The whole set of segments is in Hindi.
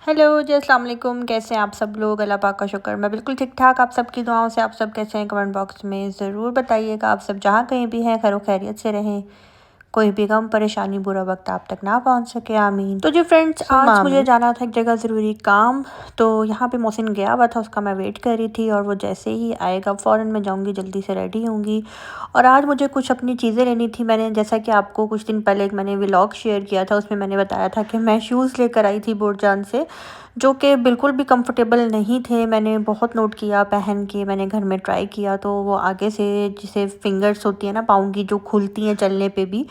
हेलो जी, अस्सलाम वालेकुम। कैसे हैं आप सब लोग? अल्लाह पाक का शुक्र, मैं बिल्कुल ठीक ठाक। आप सबकी दुआओं से। आप सब कैसे हैं? कमेंट बॉक्स में ज़रूर बताइएगा। आप सब जहाँ कहीं भी हैं खैर खैरियत से रहें, कोई भी गम परेशानी बुरा वक्त आप तक ना पहुंच सके, आमीन। तो जी फ्रेंड्स, आज मुझे जाना था एक जगह ज़रूरी काम। तो यहाँ पे मोहसिन गया हुआ था, उसका मैं वेट कर रही थी और वो जैसे ही आएगा फ़ौरन मैं जाऊँगी, जल्दी से रेडी होंगी। और आज मुझे कुछ अपनी चीज़ें लेनी थी। मैंने जैसा कि आपको कुछ दिन पहले एक मैंने व्लॉग शेयर किया था, उसमें मैंने बताया था कि मैं शूज़ लेकर आई थी बुरजान से, जो कि बिल्कुल भी कंफर्टेबल नहीं थे। मैंने बहुत नोट किया, पहन के मैंने घर में ट्राई किया तो वो आगे से जिसे फिंगर्स होती है ना पाँव की, जो खुलती हैं चलने पे भी,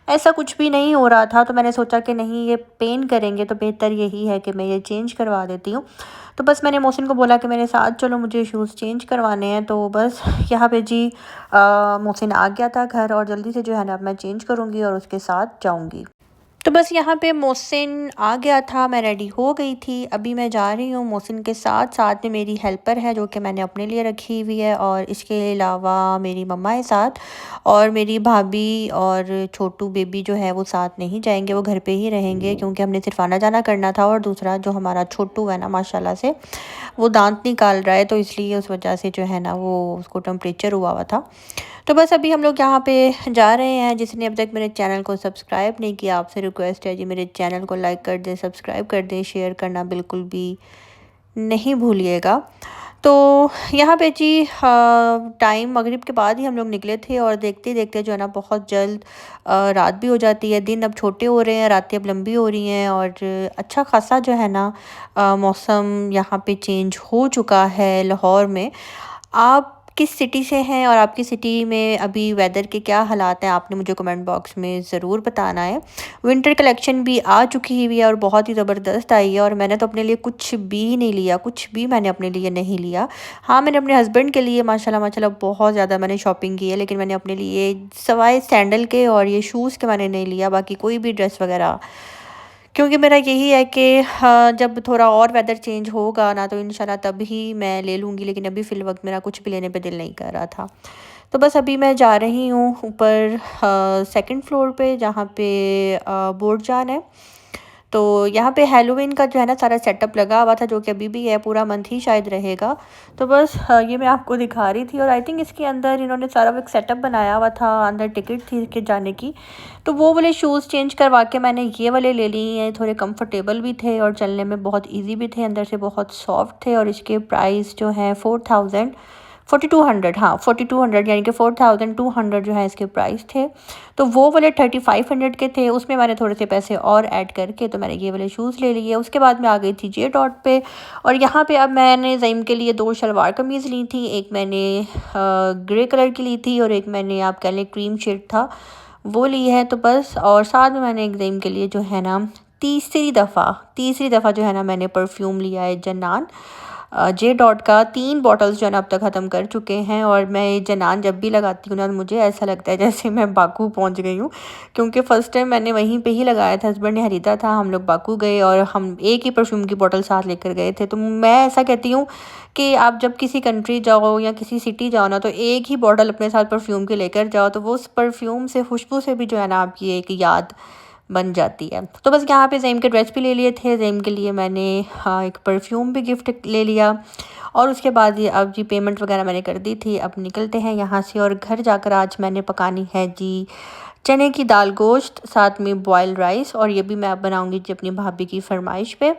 ऐसा कुछ भी नहीं हो रहा था। तो मैंने सोचा कि नहीं, ये पेन करेंगे तो बेहतर यही है कि मैं ये चेंज करवा देती हूँ। तो बस मैंने मोहसिन को बोला कि मेरे साथ चलो, मुझे शूज़ चेंज करवाने हैं। तो बस यहाँ पे जी मोहसिन आ गया था घर और जल्दी से जो है ना अब मैं चेंज करूँगी और उसके साथ जाऊँगी। तो बस यहाँ पे मोहसिन आ गया था, मैं रेडी हो गई थी। अभी मैं जा रही हूँ मोहसिन के साथ। साथ में मेरी हेल्पर है जो कि मैंने अपने लिए रखी हुई है, और इसके अलावा मेरी मम्मा है साथ, और मेरी भाभी और छोटू बेबी जो है वो साथ नहीं जाएंगे, वो घर पे ही रहेंगे क्योंकि हमने सिर्फ आना जाना करना था। और दूसरा जो हमारा छोटू है ना, माशाल्लाह से वो दांत निकाल रहा है, तो इसलिए उस वजह से जो है ना वो उसको टेम्परेचर हुआ था। तो बस अभी हम लोग यहाँ पे जा रहे हैं। जिसने अब तक मेरे चैनल को सब्सक्राइब नहीं किया, आपसे रिक्वेस्ट है जी, मेरे चैनल को लाइक कर दें, सब्सक्राइब कर दें, शेयर करना बिल्कुल भी नहीं भूलिएगा। तो यहाँ पे जी टाइम मगरिब के बाद ही हम लोग निकले थे, और देखते देखते जो है ना बहुत जल्द रात भी हो जाती है। दिन अब छोटे हो रहे हैं, रातें अब लंबी हो रही हैं, और अच्छा खासा जो है ना मौसम यहाँ पे चेंज हो चुका है लाहौर में। आप किस सिटी से हैं और आपकी सिटी में अभी वेदर के क्या हालात हैं, आपने मुझे कमेंट बॉक्स में ज़रूर बताना है। विंटर कलेक्शन भी आ चुकी हुई है और बहुत ही ज़बरदस्त आई है, और मैंने तो अपने लिए कुछ भी नहीं लिया, कुछ भी मैंने अपने लिए नहीं लिया। हाँ, मैंने अपने हस्बैंड के लिए माशाल्लाह माशाल्लाह बहुत ज़्यादा मैंने शॉपिंग की है, लेकिन मैंने अपने लिए सवाए सैंडल के और ये शूज़ के मैंने नहीं लिया, बाकी कोई भी ड्रेस वगैरह। क्योंकि मेरा यही है कि जब थोड़ा और वेदर चेंज होगा ना तो इंशाल्लाह तभी मैं ले लूँगी, लेकिन अभी फ़िल वक्त मेरा कुछ भी लेने पे दिल नहीं कर रहा था। तो बस अभी मैं जा रही हूँ ऊपर सेकंड फ्लोर पे, जहाँ पे बोर्डजान है। तो यहाँ पे हैलोवीन का जो है ना सारा सेटअप लगा हुआ था, जो कि अभी भी है, पूरा मंथ ही शायद रहेगा। तो बस ये मैं आपको दिखा रही थी, और आई थिंक इसके अंदर इन्होंने सारा एक सेटअप बनाया हुआ था, अंदर टिकट थी इसके जाने की। तो वो वाले शूज़ चेंज करवा के मैंने ये वाले ले लिए हैं। थोड़े कंफर्टेबल भी थे और चलने में बहुत ईजी भी थे, अंदर से बहुत सॉफ्ट थे, और इसके प्राइस जो हैं 4200, हाँ 4200, यानी कि 4200 जो है इसके प्राइस थे। तो वो वाले 3500 के थे, उसमें मैंने थोड़े से पैसे और ऐड करके तो मैंने ये वाले शूज़ ले लिए। उसके बाद मैं आ गई थी जे डॉट पे, और यहाँ पे अब मैंने ज़ईम के लिए 2 शलवार कमीज़ ली थी। एक मैंने ग्रे कलर की ली थी, और एक मैंने आप कह लें क्रीम शेड था वो ली है। तो बस, और साथ में मैंने एक ज़ईम के लिए जो है ना तीसरी दफ़ा जो है ना मैंने परफ्यूम लिया है जन्नान जे डॉट का। 3 बॉटल्स जो है ना अब तक ख़त्म कर चुके हैं, और मैं ये जनान जब भी लगाती हूँ ना मुझे ऐसा लगता है जैसे मैं बाकू पहुँच गई हूँ, क्योंकि फ़र्स्ट टाइम मैंने वहीं पे ही लगाया था। हस्बैंड ने ख़रीदा था, हम लोग बाकू गए और हम एक ही परफ्यूम की बॉटल साथ लेकर गए थे। तो मैं ऐसा कहती हूँ कि आप जब किसी कंट्री जाओ या किसी सिटी जाओ ना, तो एक ही बॉटल अपने साथ परफ्यूम की लेकर जाओ, तो वो उस परफ्यूम से, खुशबू से भी जो है ना आपकी एक याद बन जाती है। तो बस यहाँ पे ज़ेम के ड्रेस भी ले लिए थे, ज़ेम के लिए मैंने हाँ एक परफ्यूम भी गिफ्ट ले लिया। और उसके बाद ये अब जी पेमेंट वगैरह मैंने कर दी थी। अब निकलते हैं यहाँ से, और घर जाकर आज मैंने पकानी है जी चने की दाल गोश्त, साथ में बॉयल राइस, और ये भी मैं अब बनाऊँगी जी अपनी भाभी की फरमाइश पे।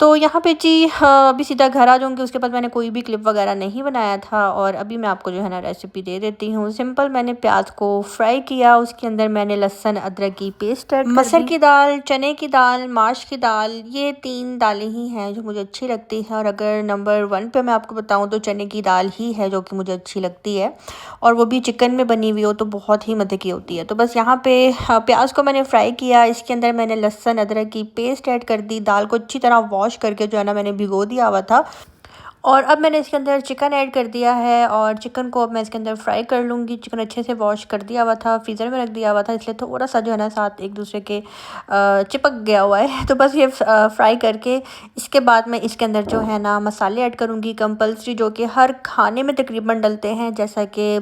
तो यहाँ पे जी अभी सीधा घर आ जाऊँगी। उसके बाद मैंने कोई भी क्लिप वगैरह नहीं बनाया था, और अभी मैं आपको जो है ना रेसिपी दे देती हूँ। सिंपल मैंने प्याज को फ्राई किया, उसके अंदर मैंने लहसुन अदरक की पेस्ट ऐड, मसर की दाल, चने की दाल, माश की दाल, ये 3 दालें ही हैं जो मुझे अच्छी लगती हैं। और अगर नंबर 1 पे मैं आपको बताऊँ तो चने की दाल ही है जो कि मुझे अच्छी लगती है, और वो भी चिकन में बनी हुई हो तो बहुत ही मज़े की होती है। तो बस यहाँ पे प्याज को मैंने फ्राई किया, इसके अंदर मैंने लहसुन अदरक की पेस्ट ऐड कर दी, दाल को अच्छी तरह वॉश करके जो है ना मैंने भिगो दिया हुआ था, और अब मैंने इसके अंदर चिकन ऐड कर दिया है और चिकन को अब मैं इसके अंदर फ्राई कर लूँगी। चिकन अच्छे से वॉश कर दिया हुआ था, फ्रीज़र में रख दिया हुआ था, इसलिए थोड़ा सा जो है ना साथ एक दूसरे के चिपक गया हुआ है। तो बस ये फ्राई करके इसके बाद मैं इसके अंदर जो है ना मसाले ऐड करूँगी कंपल्सरी, जो कि हर खाने में तकरीबन डलते हैं, जैसा कि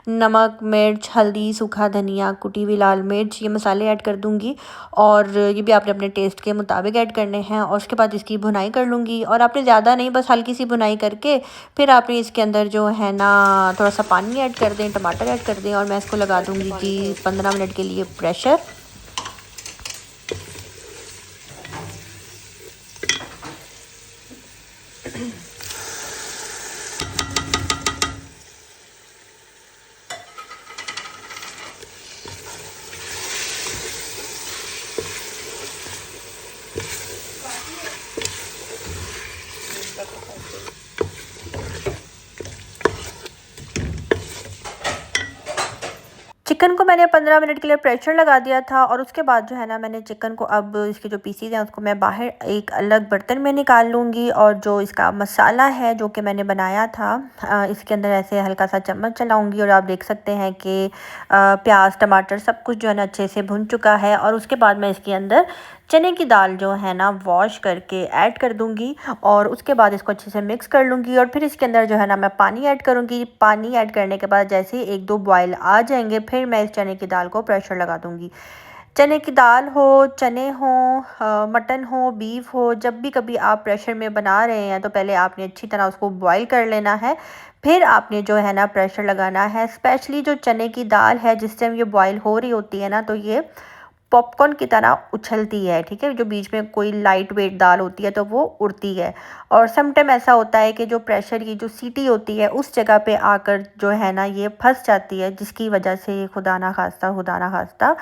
नमक, मिर्च, हल्दी, सूखा धनिया, कुटी हुई लाल मिर्च, ये मसाले ऐड कर दूँगी। और ये भी आपने अपने टेस्ट के मुताबिक ऐड करने हैं। और उसके बाद इसकी भुनाई कर लूँगी, और आपने ज़्यादा नहीं, बस हल्की सी भुनाई करके फिर आपने इसके अंदर जो है ना थोड़ा सा पानी ऐड कर दें, टमाटर ऐड कर दें, और मैं इसको लगा दूँगी जी 15 मिनट के लिए प्रेशर। चिकन को मैंने 15 मिनट के लिए प्रेशर लगा दिया था, और उसके बाद जो है ना मैंने चिकन को, अब इसके जो पीसीज हैं उसको मैं बाहर एक अलग बर्तन में निकाल लूँगी। और जो इसका मसाला है जो कि मैंने बनाया था, इसके अंदर ऐसे हल्का सा चम्मच चलाऊँगी, और आप देख सकते हैं कि प्याज, टमाटर सब कुछ जो है ना अच्छे से भुन चुका है। और उसके बाद मैं इसके अंदर चने की दाल जो है ना वॉश करके ऐड कर दूंगी, और उसके बाद इसको अच्छे से मिक्स कर लूँगी। और फिर इसके अंदर जो है ना मैं पानी ऐड करूँगी। पानी ऐड करने के बाद जैसे ही 1-2 बॉयल आ जाएंगे, फिर मैं इस चने की दाल को प्रेशर लगा दूँगी। चने की दाल हो, चने हो, मटन हो, बीफ हो, जब भी कभी आप प्रेशर में बना रहे हैं तो पहले आपने अच्छी तरह उसको बॉईल कर लेना है, फिर आपने जो है ना प्रेशर लगाना है। स्पेशली जो चने की दाल है, जिस टाइम ये बॉईल हो रही होती है ना, तो ये पॉपकॉर्न की तरह उछलती है, ठीक है। जो बीच में कोई लाइट वेट दाल होती है तो वो उड़ती है। और सम टाइम ऐसा होता है कि जो प्रेशर की जो सीटी होती है उस जगह पे आकर जो है ना ये फंस जाती है, जिसकी वजह से ये खुदा ना खास्ता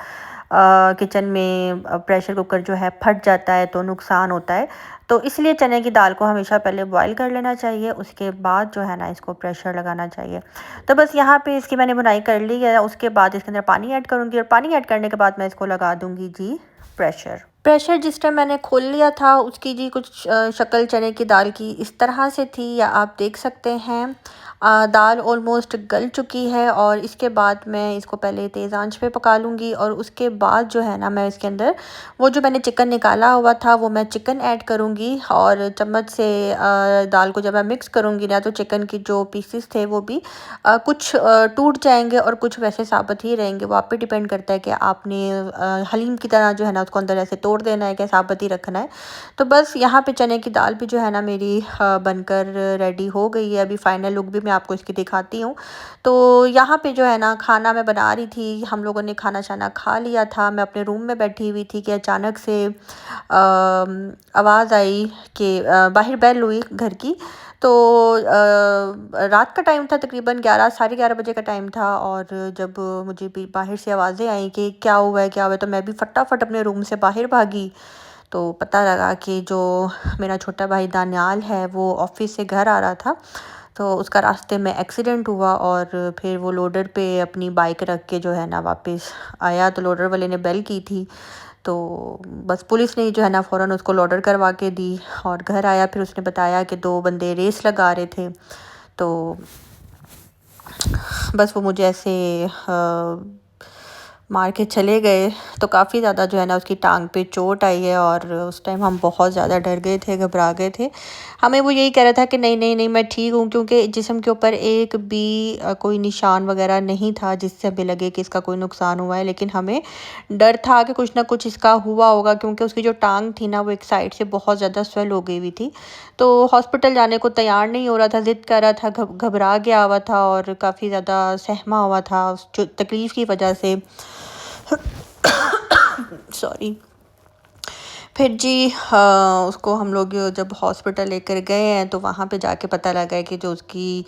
किचन में प्रेशर कुकर जो है फट जाता है, तो नुकसान होता है। तो इसलिए चने की दाल को हमेशा पहले बॉईल कर लेना चाहिए, उसके बाद जो है ना इसको प्रेशर लगाना चाहिए। तो बस यहाँ पे इसकी मैंने बुनाई कर ली है। उसके बाद इसके अंदर पानी ऐड करूँगी, और पानी ऐड करने के बाद मैं इसको लगा दूँगी जी प्रेशर जिस टाइम मैंने खोल लिया था उसकी जी कुछ शक्ल चने की दाल की इस तरह से थी, या आप देख सकते हैं दाल ऑलमोस्ट गल चुकी है। और इसके बाद मैं इसको पहले तेज़ आंच पे पका लूँगी, और उसके बाद जो है ना मैं इसके अंदर वो जो मैंने चिकन निकाला हुआ था वो मैं चिकन ऐड करूँगी। और चम्मच से दाल को जब मैं मिक्स करूँगी ना, तो चिकन की जो पीसेस थे वो भी कुछ टूट जाएंगे और कुछ वैसे साबित ही रहेंगे। वो आप पे डिपेंड करता है कि आपने हलीम की तरह जो है ना उसको अंदर ऐसे तोड़ देना है कि साबित ही रखना है। तो बस यहाँ पे चने की दाल भी जो है ना मेरी बनकर रेडी हो गई है। अभी फाइनल लुक भी मैं आपको इसकी दिखाती हूँ। तो यहाँ पे जो है ना खाना मैं बना रही थी, हम लोगों ने खाना शाना खा लिया था, मैं अपने रूम में बैठी हुई थी कि अचानक से आवाज़ आई कि बाहर बेल हुई घर की। तो रात का टाइम था, तकरीबन 11 साढ़े 11 बजे का टाइम था। और जब मुझे भी बाहर से आवाज़ें आई कि क्या हुआ है क्या हुआ है, तो मैं भी फटाफट अपने रूम से बाहर भागी। तो पता लगा कि जो मेरा छोटा भाई दानियाल है वो ऑफिस से घर आ रहा था, तो उसका रास्ते में एक्सीडेंट हुआ। और फिर वो लोडर पे अपनी बाइक रख के जो है ना वापस आया, तो लोडर वाले ने बेल की थी। तो बस पुलिस ने जो है ना फ़ौरन उसको लोडर करवा के दी, और घर आया। फिर उसने बताया कि 2 बंदे रेस लगा रहे थे। तो बस वो मुझे ऐसे मार के चले गए। तो काफ़ी ज़्यादा जो है ना उसकी टांग पे चोट आई है, और उस टाइम हम बहुत ज़्यादा डर गए थे, घबरा गए थे। हमें वो यही कह रहा था कि नहीं नहीं नहीं मैं ठीक हूँ, क्योंकि जिस्म के ऊपर एक भी कोई निशान वगैरह नहीं था जिससे हमें लगे कि इसका कोई नुकसान हुआ है। लेकिन हमें डर था कि कुछ ना कुछ इसका हुआ होगा, क्योंकि उसकी जो टांग थी ना वो एक साइड से बहुत ज़्यादा स्वेल हो गई हुई थी। तो हॉस्पिटल जाने को तैयार नहीं हो रहा था, ज़िद कर रहा था, घबरा गया हुआ था, और काफ़ी ज़्यादा सहमा हुआ था उस तकलीफ़ की वजह से। सॉरी। फिर जी उसको हम लोग जब हॉस्पिटल लेकर गए हैं, तो वहाँ पे जाके पता लगा है कि जो उसकी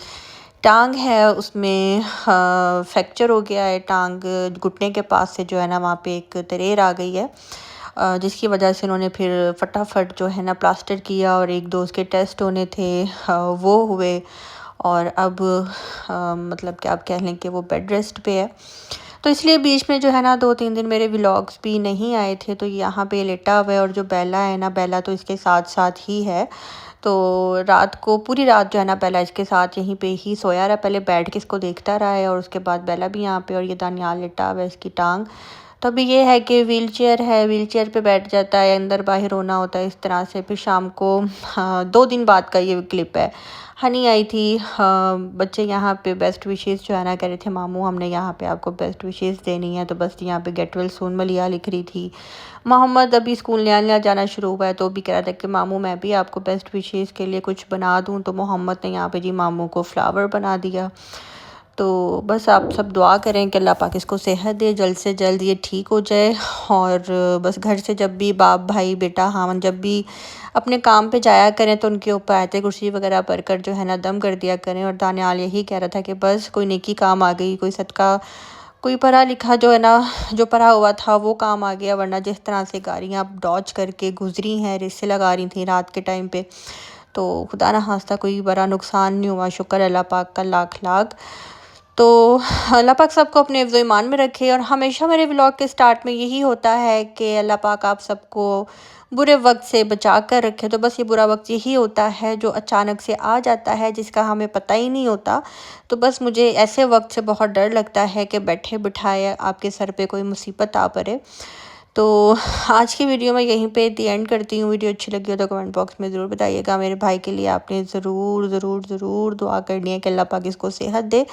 टांग है उसमें फ्रैक्चर हो गया है। टांग घुटने के पास से जो है ना वहाँ पे एक दरार आ गई है, जिसकी वजह से उन्होंने फिर फटाफट जो है ना प्लास्टर किया, और 1-2 उसके टेस्ट होने थे वो हुए। और अब मतलब कि आप कह लें कि वो बेड रेस्ट पे है। तो तो इसलिए बीच में जो है ना 2-3 दिन मेरे व्लॉग्स भी नहीं आए थे। तो यहाँ पे लेटा हुआ है और जो बेला है ना, बेला तो इसके साथ-साथ ही है। तो रात को पूरी रात जो है ना बेला इसके साथ यहीं पे ही सोया रहा, पहले बैठ के इसको देखता रहा है और उसके बाद बेला भी यहाँ पे, और ये दानियाल लेटा हुआ है, इसकी टांग। तो अभी ये है कि व्हीलचेयर है, व्हीलचेयर पे बैठ जाता है, अंदर बाहर होना होता है इस तरह से। फिर शाम को, हाँ, 2 दिन बाद का ये क्लिप है। हनी आई थी, हाँ, बच्चे यहाँ पे बेस्ट विशेज़ जो है ना कह रहे थे, मामू हमने यहाँ पे आपको बेस्ट विशेज़ देनी है। तो बस यहाँ पे गेट वेल सून मलिया लिख रही थी। मोहम्मद अभी स्कूल नया जाना शुरू हुआ है, तो भी कह रहा था कि मामू मैं भी आपको बेस्ट विशेज़ के लिए कुछ बना दूँ। तो मोहम्मद ने यहाँ पे जी मामू को फ्लावर बना दिया। तो बस आप सब दुआ करें कि अल्लाह पाक इसको सेहत दे, जल्द से जल्द ये ठीक हो जाए। और बस घर से जब भी बाप भाई बेटा हाँ जब भी अपने काम पे जाया करें तो उनके ऊपर आयत कुर्सी वगैरह पढ़कर जो है ना दम कर दिया करें। और दानियाल यही कह रहा था कि बस कोई नेकी काम आ गई, कोई सदका, कोई पढ़ा लिखा जो है ना, जो पढ़ा हुआ था वो काम आ गया, वरना जिस तरह से गाड़ियाँ डॉज करके गुजरी हैं, रिश्ते लगा रही थी रात के टाइम पे, तो खुदा ना खास्ता कोई बड़ा नुकसान नहीं हुआ। शुक्र अल्लाह पाक का लाख लाख। तो अल्लाह पाक सबको अपने हिफ्ज़ ईमान में रखे। और हमेशा मेरे व्लॉग के स्टार्ट में यही होता है कि अल्लाह पाक आप सबको बुरे वक्त से बचा कर रखे। तो बस ये बुरा वक्त यही होता है जो अचानक से आ जाता है, जिसका हमें पता ही नहीं होता। तो बस मुझे ऐसे वक्त से बहुत डर लगता है कि बैठे बिठाए आपके सर पे कोई मुसीबत आ पड़े। तो आज की वीडियो मैं यहीं पे दी एंड करती हूँ। वीडियो अच्छी लगी हो तो कमेंट बॉक्स में ज़रूर बताइएगा। मेरे भाई के लिए आपने ज़रूर ज़रूर ज़रूर दुआ करनी है कि अल्लाह पाक इसको सेहत दे।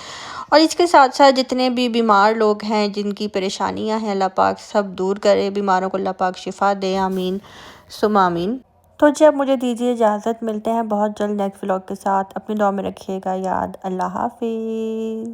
और इसके साथ साथ जितने भी बीमार लोग हैं, जिनकी परेशानियां हैं, अल्लाह पाक सब दूर करे, बीमारों को अल्लाह पाक शिफा दे, आमीन सुम आमीन। तो जी अब मुझे दीजिए इजाज़त, मिलते हैं बहुत जल्द नेक्स्ट व्लॉग के साथ। अपनी दुआ में रखिएगा याद। अल्लाह हाफिज़।